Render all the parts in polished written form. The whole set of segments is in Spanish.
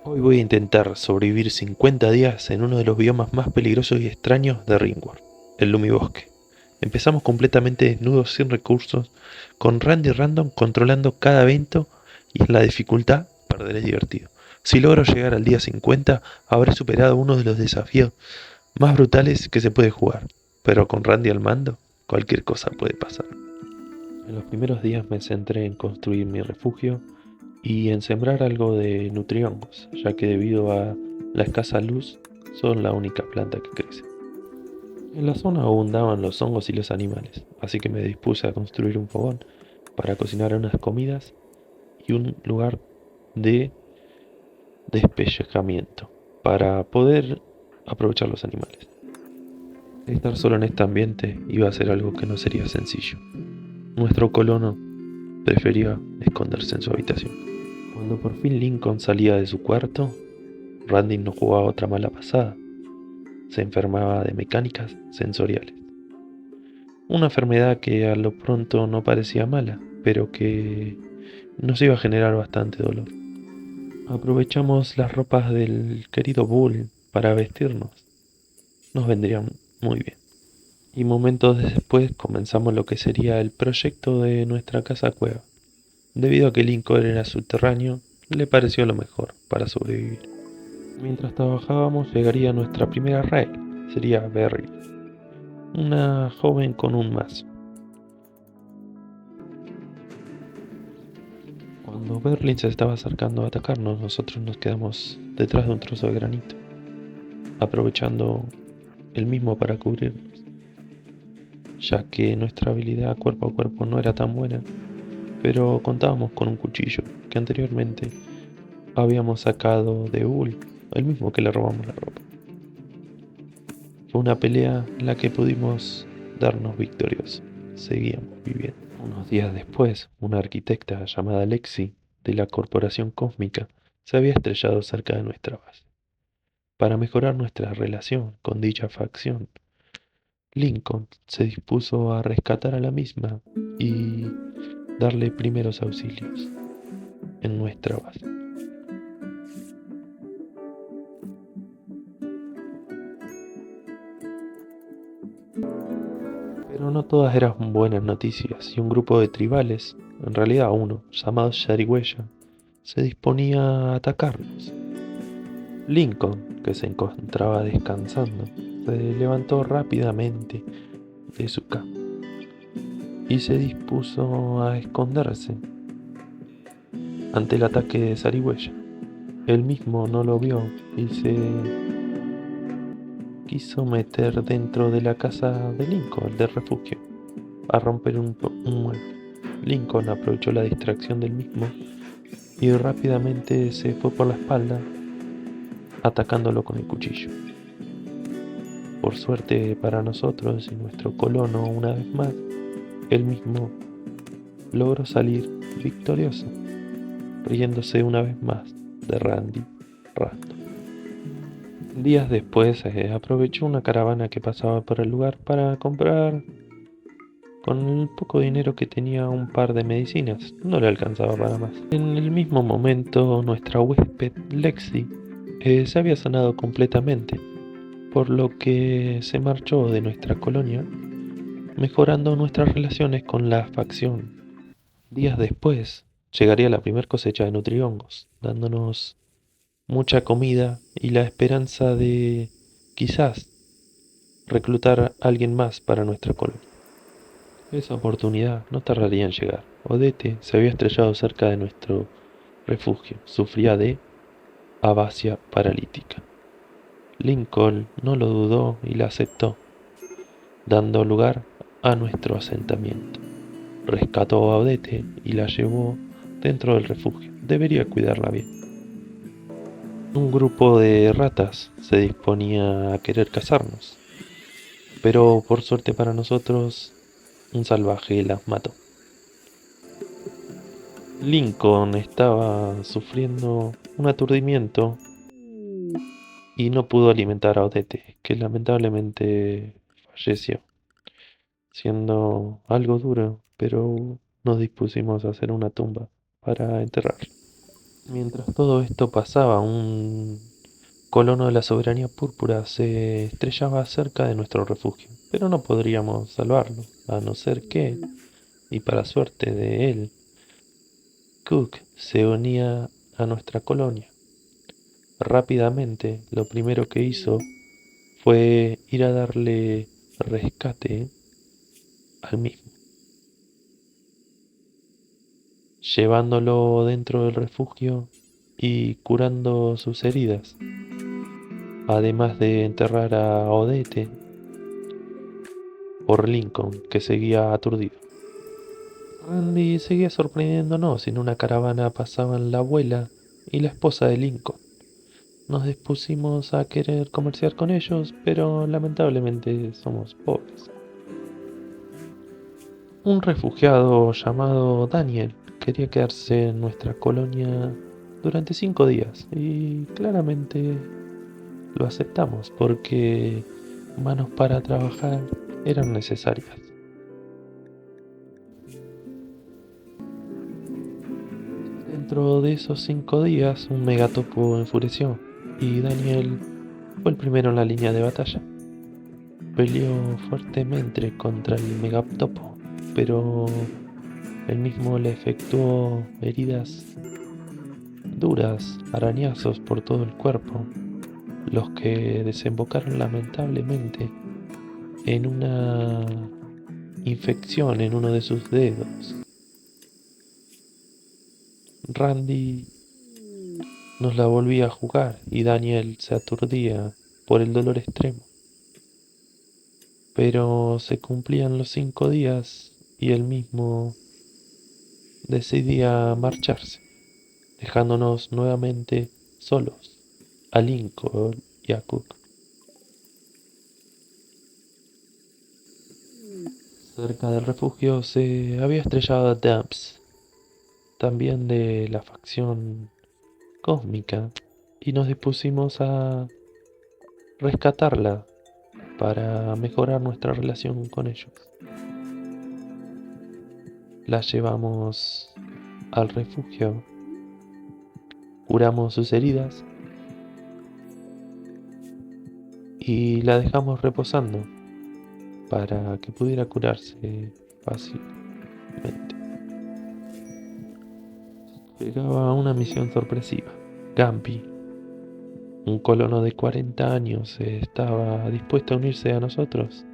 Hoy voy a intentar sobrevivir 50 días en uno de los biomas más peligrosos y extraños de Ringworld, el Lumibosque. Empezamos completamente desnudos, sin recursos, con Randy Random controlando cada evento y en la dificultad perderé divertido. Si logro llegar al día 50, habré superado uno de los desafíos más brutales que se puede jugar. Pero con Randy al mando, cualquier cosa puede pasar. En los primeros días me centré en construir mi refugio y en sembrar algo de nutrihongos, ya que debido a la escasa luz son la única planta que crece. En la zona abundaban los hongos y los animales, así que me dispuse a construir un fogón para cocinar unas comidas y un lugar de despellejamiento para poder aprovechar los animales. Estar solo en este ambiente iba a ser algo que no sería sencillo. Nuestro colono prefería esconderse en su habitación. Cuando por fin Lincoln salía de su cuarto, Randy no jugaba otra mala pasada. Se enfermaba de mecánicas sensoriales. Una enfermedad que a lo pronto no parecía mala, pero que nos iba a generar bastante dolor. Aprovechamos las ropas del querido Bull para vestirnos. Nos vendrían muy bien. Y momentos después comenzamos lo que sería el proyecto de nuestra casa cueva. Debido a que Lincoln era subterráneo, le pareció lo mejor para sobrevivir. Mientras trabajábamos llegaría nuestra primera raid, sería Berry, una joven con un mazo. Cuando Berlin se estaba acercando a atacarnos, nosotros nos quedamos detrás de un trozo de granito, aprovechando el mismo para cubrirnos, ya que nuestra habilidad cuerpo a cuerpo no era tan buena, pero contábamos con un cuchillo que anteriormente habíamos sacado de Bull, el mismo que le robamos la ropa. Fue una pelea en la que pudimos darnos victoriosos. Seguíamos viviendo. Unos días después, una arquitecta llamada Lexi, de la Corporación Cósmica, se había estrellado cerca de nuestra base. Para mejorar nuestra relación con dicha facción, Lincoln se dispuso a rescatar a la misma y darle primeros auxilios en nuestra base. Pero no todas eran buenas noticias y un grupo de tribales, en realidad uno, llamado Yarigüeya, se disponía a atacarnos. Lincoln, que se encontraba descansando, se levantó rápidamente de su cama y se dispuso a esconderse ante el ataque de Zarigüeya. Él mismo no lo vio y se quiso meter dentro de la casa de Lincoln, el del refugio, a romper un mueble. Lincoln aprovechó la distracción del mismo y rápidamente se fue por la espalda, atacándolo con el cuchillo. Por suerte para nosotros y nuestro colono, una vez más, él mismo logró salir victorioso, riéndose una vez más de Randy Random. Días después aprovechó una caravana que pasaba por el lugar para comprar con el poco dinero que tenía un par de medicinas. No le alcanzaba para más. En el mismo momento nuestra huésped Lexi se había sanado completamente, por lo que se marchó de nuestra colonia, mejorando nuestras relaciones con la facción. Días después llegaría la primera cosecha de nutrihongos, dándonos mucha comida y la esperanza de quizás reclutar a alguien más para nuestra colonia. Esa oportunidad no tardaría en llegar. Odete se había estrellado cerca de nuestro refugio. Sufría de abasia paralítica. Lincoln no lo dudó y la aceptó, dando lugar a nuestro asentamiento. Rescató a Odete y la llevó dentro del refugio. Debería cuidarla bien. Un grupo de ratas se disponía a querer cazarnos, pero por suerte para nosotros, un salvaje las mató. Lincoln estaba sufriendo un aturdimiento y no pudo alimentar a Odete, que lamentablemente falleció, siendo algo duro, pero nos dispusimos a hacer una tumba para enterrarla. Mientras todo esto pasaba, un colono de la soberanía púrpura se estrellaba cerca de nuestro refugio, pero no podríamos salvarlo, a no ser que, y para suerte de él, Cook se unía a nuestra colonia. Rápidamente, lo primero que hizo fue ir a darle rescate al mismo, llevándolo dentro del refugio y curando sus heridas, además de enterrar a Odette por Lincoln, que seguía aturdido. Randy seguía sorprendiéndonos. En una caravana pasaban la abuela y la esposa de Lincoln. Nos dispusimos a querer comerciar con ellos, pero lamentablemente somos pobres. Un refugiado llamado Daniel quería quedarse en nuestra colonia durante 5 días y claramente lo aceptamos porque manos para trabajar eran necesarias. Dentro de esos 5 días, un megatopo enfureció y Daniel fue el primero en la línea de batalla. Peleó fuertemente contra el megatopo, pero él mismo le efectuó heridas duras, arañazos por todo el cuerpo, los que desembocaron lamentablemente en una infección en uno de sus dedos. Randy nos la volvía a jugar y Daniel se aturdía por el dolor extremo. Pero se cumplían los 5 días y él mismo decidía marcharse, dejándonos nuevamente solos, a Lincoln y a Cook. Cerca del refugio se había estrellado Dubs, también de la facción cósmica, y nos dispusimos a rescatarla para mejorar nuestra relación con ellos. La llevamos al refugio, curamos sus heridas y la dejamos reposando para que pudiera curarse fácilmente. Llegaba una misión sorpresiva. Gampi, un colono de 40 años, estaba dispuesto a unirse a nosotros,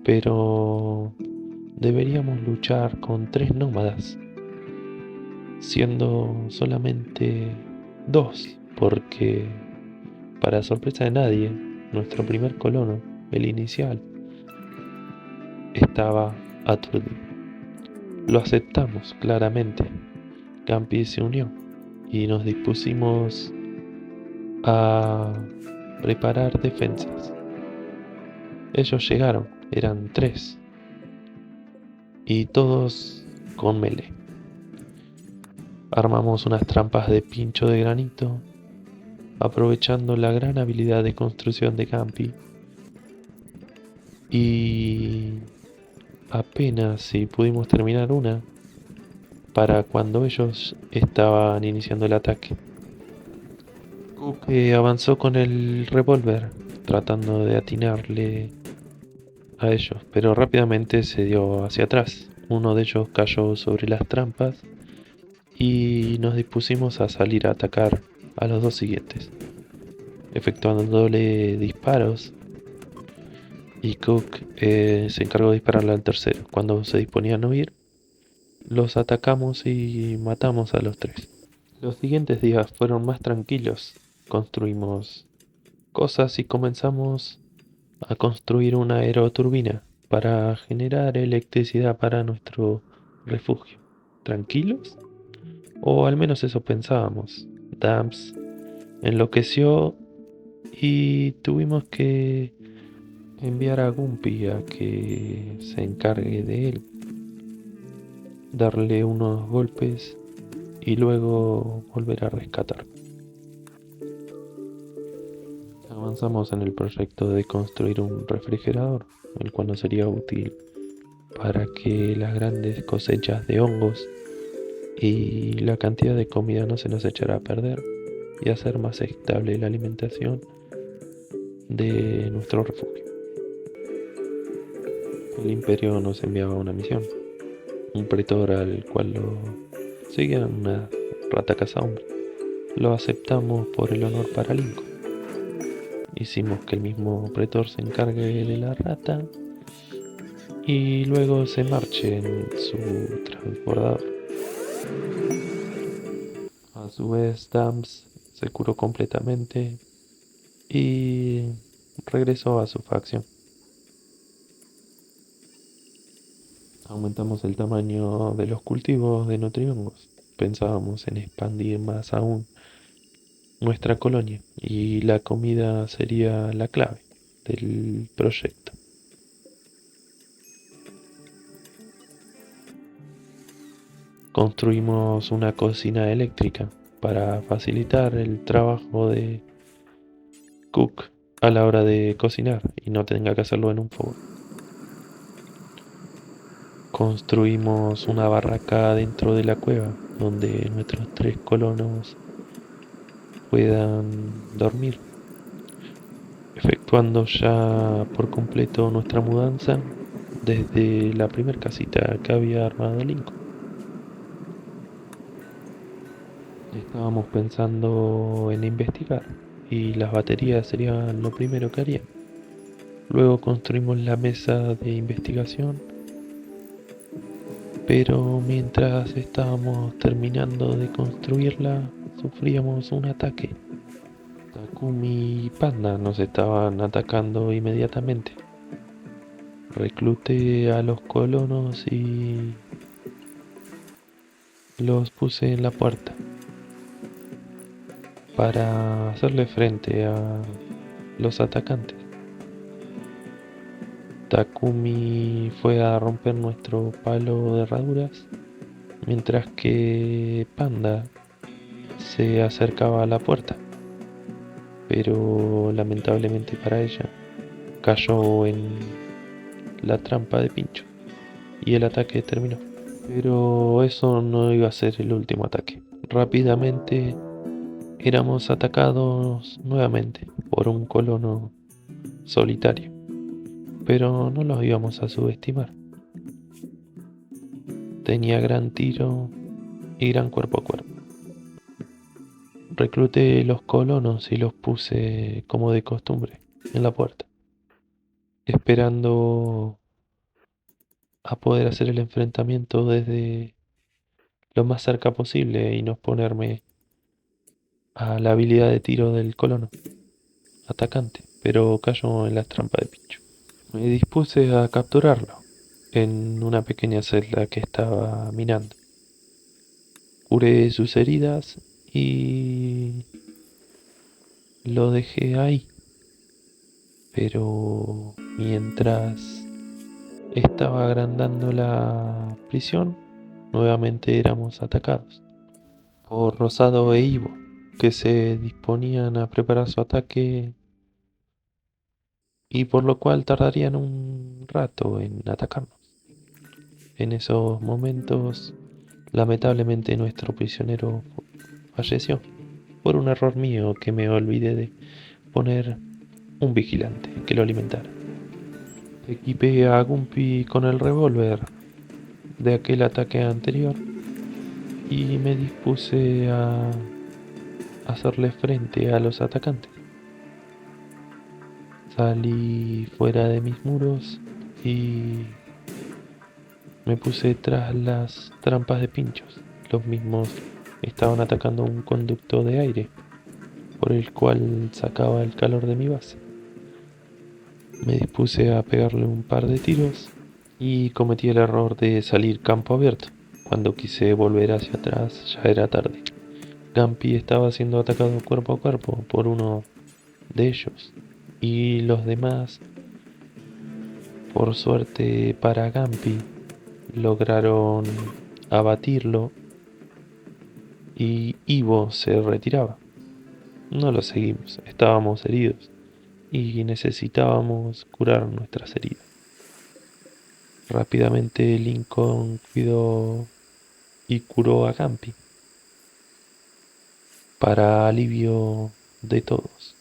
pero deberíamos luchar con 3 nómadas, siendo solamente 2, porque, para sorpresa de nadie, nuestro primer colono, el inicial, estaba aturdido. Lo aceptamos claramente. Gampi se unió y nos dispusimos a preparar defensas. Ellos llegaron, eran 3, y todos con melee. Armamos unas trampas de pincho de granito, aprovechando la gran habilidad de construcción de Gampi, y apenas si pudimos terminar una para cuando ellos estaban iniciando el ataque. Cook avanzó con el revólver tratando de atinarle a ellos, pero rápidamente se dio hacia atrás. Uno de ellos cayó sobre las trampas y nos dispusimos a salir a atacar a los 2 siguientes, efectuándole disparos, y Cook se encargó de dispararle al tercero. Cuando se disponían a huir, los atacamos y matamos a los 3. Los siguientes días fueron más tranquilos. Construimos cosas y comenzamos a construir una aeroturbina para generar electricidad para nuestro refugio. ¿Tranquilos? O al menos eso pensábamos. Dams enloqueció y tuvimos que enviar a Gumpy a que se encargue de él, darle unos golpes y luego volver a rescatar. Avanzamos en el proyecto de construir un refrigerador, el cual nos sería útil para que las grandes cosechas de hongos y la cantidad de comida no se nos echará a perder y hacer más estable la alimentación de nuestro refugio. El imperio nos enviaba una misión, un pretor al cual lo seguía una rata cazahumbre. Lo aceptamos por el honor para Lincoln. Hicimos que el mismo pretor se encargue de la rata y luego se marche en su transbordador. A su vez, Dams se curó completamente y regresó a su facción. Aumentamos el tamaño de los cultivos de nutrihongos. Pensábamos en expandir más aún nuestra colonia y la comida sería la clave del proyecto. Construimos una cocina eléctrica para facilitar el trabajo de Cook a la hora de cocinar y no tenga que hacerlo en un fogón. Construimos una barraca dentro de la cueva donde nuestros 3 colonos puedan dormir, efectuando ya por completo nuestra mudanza desde la primer casita que había armado Lincoln. Estábamos pensando en investigar y las baterías serían lo primero que harían. Luego construimos la mesa de investigación, pero mientras estábamos terminando de construirla, sufríamos un ataque. Takumi y Panda nos estaban atacando inmediatamente. Recluté a los colonos y los puse en la puerta para hacerle frente a los atacantes. Takumi fue a romper nuestro palo de herraduras, mientras que Panda se acercaba a la puerta, pero lamentablemente para ella cayó en la trampa de Pincho y el ataque terminó. Pero eso no iba a ser el último ataque. Rápidamente éramos atacados nuevamente por un colono solitario, pero no los íbamos a subestimar. Tenía gran tiro y gran cuerpo a cuerpo. Recluté los colonos y los puse como de costumbre en la puerta, esperando a poder hacer el enfrentamiento desde lo más cerca posible y no ponerme a la habilidad de tiro del colono atacante, pero cayó en las trampas de Pincho. Me dispuse a capturarlo en una pequeña celda que estaba minando. Curé sus heridas y lo dejé ahí, pero mientras estaba agrandando la prisión, nuevamente éramos atacados por Rosado e Ivo, que se disponían a preparar su ataque y por lo cual tardarían un rato en atacarnos. En esos momentos, lamentablemente nuestro prisionero falleció por un error mío que me olvidé de poner un vigilante que lo alimentara. Equipé a Gumpy con el revólver de aquel ataque anterior y me dispuse a hacerle frente a los atacantes. Salí fuera de mis muros y me puse tras las trampas de pinchos. Los mismos estaban atacando un conducto de aire por el cual sacaba el calor de mi base. Me dispuse a pegarle un par de tiros y cometí el error de salir campo abierto. Cuando quise volver hacia atrás ya era tarde. Gampi estaba siendo atacado cuerpo a cuerpo por uno de ellos y los demás, por suerte para Gampi, lograron abatirlo y Ivo se retiraba. No lo seguimos, estábamos heridos y necesitábamos curar nuestras heridas. Rápidamente Lincoln cuidó y curó a Gampi, para alivio de todos.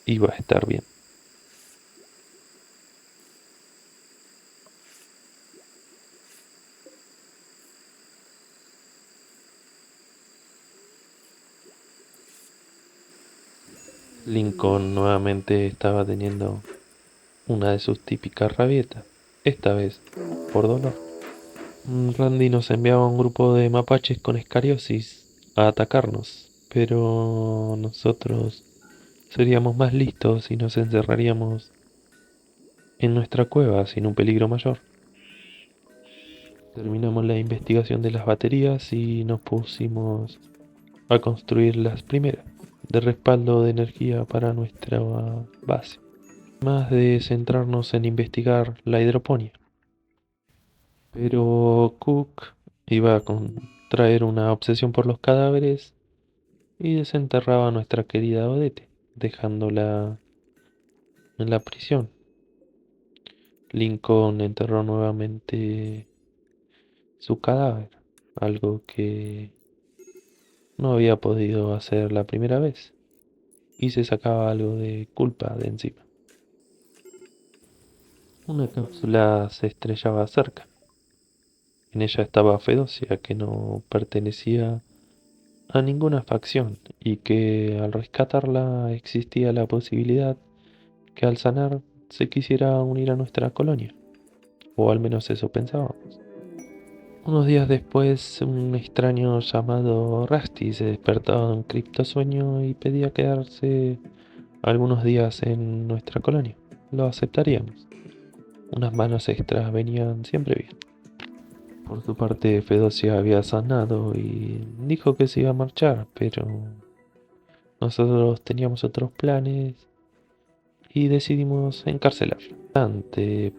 Iba a estar bien. Lincoln nuevamente estaba teniendo una de sus típicas rabietas, esta vez por dolor. Randy nos enviaba un grupo de mapaches con escariosis a atacarnos, pero nosotros seríamos más listos y nos encerraríamos en nuestra cueva sin un peligro mayor. Terminamos la investigación de las baterías y nos pusimos a construir las primeras, de respaldo de energía para nuestra base, más de centrarnos en investigar la hidroponía. Pero Cook iba a contraer una obsesión por los cadáveres y desenterraba a nuestra querida Odette, dejándola en la prisión. Lincoln enterró nuevamente su cadáver, algo que no había podido hacer la primera vez, y se sacaba algo de culpa de encima. Una cápsula se estrellaba cerca. En ella estaba Fedosia, que no pertenecía a ninguna facción y que al rescatarla existía la posibilidad que al sanar se quisiera unir a nuestra colonia, o al menos eso pensábamos. Unos días después, un extraño llamado Rusty se despertaba de un criptosueño y pedía quedarse algunos días en nuestra colonia. Lo aceptaríamos. Unas manos extras venían siempre bien. Por su parte, Fedosia había sanado y dijo que se iba a marchar, pero nosotros teníamos otros planes y decidimos encarcelarla.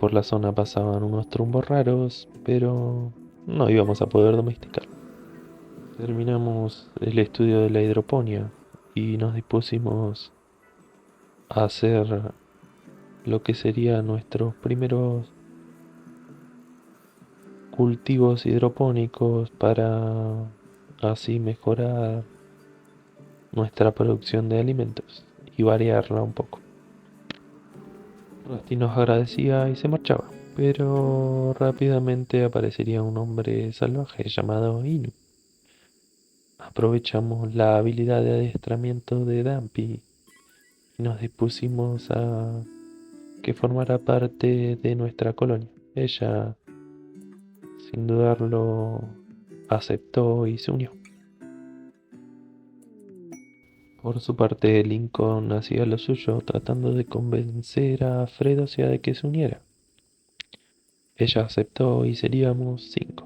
Por la zona pasaban unos trumbos raros, pero no íbamos a poder domesticarla. Terminamos el estudio de la hidroponía y nos dispusimos a hacer lo que serían nuestros primeros cultivos hidropónicos para así mejorar nuestra producción de alimentos y variarla un poco. Rusty nos agradecía y se marchaba, pero rápidamente aparecería un hombre salvaje llamado Inu. Aprovechamos la habilidad de adiestramiento de Dampy y nos dispusimos a que formara parte de nuestra colonia. Ella, sin dudarlo, aceptó y se unió. Por su parte, Lincoln hacía lo suyo, tratando de convencer a Fredosia de que se uniera. Ella aceptó y seríamos 5.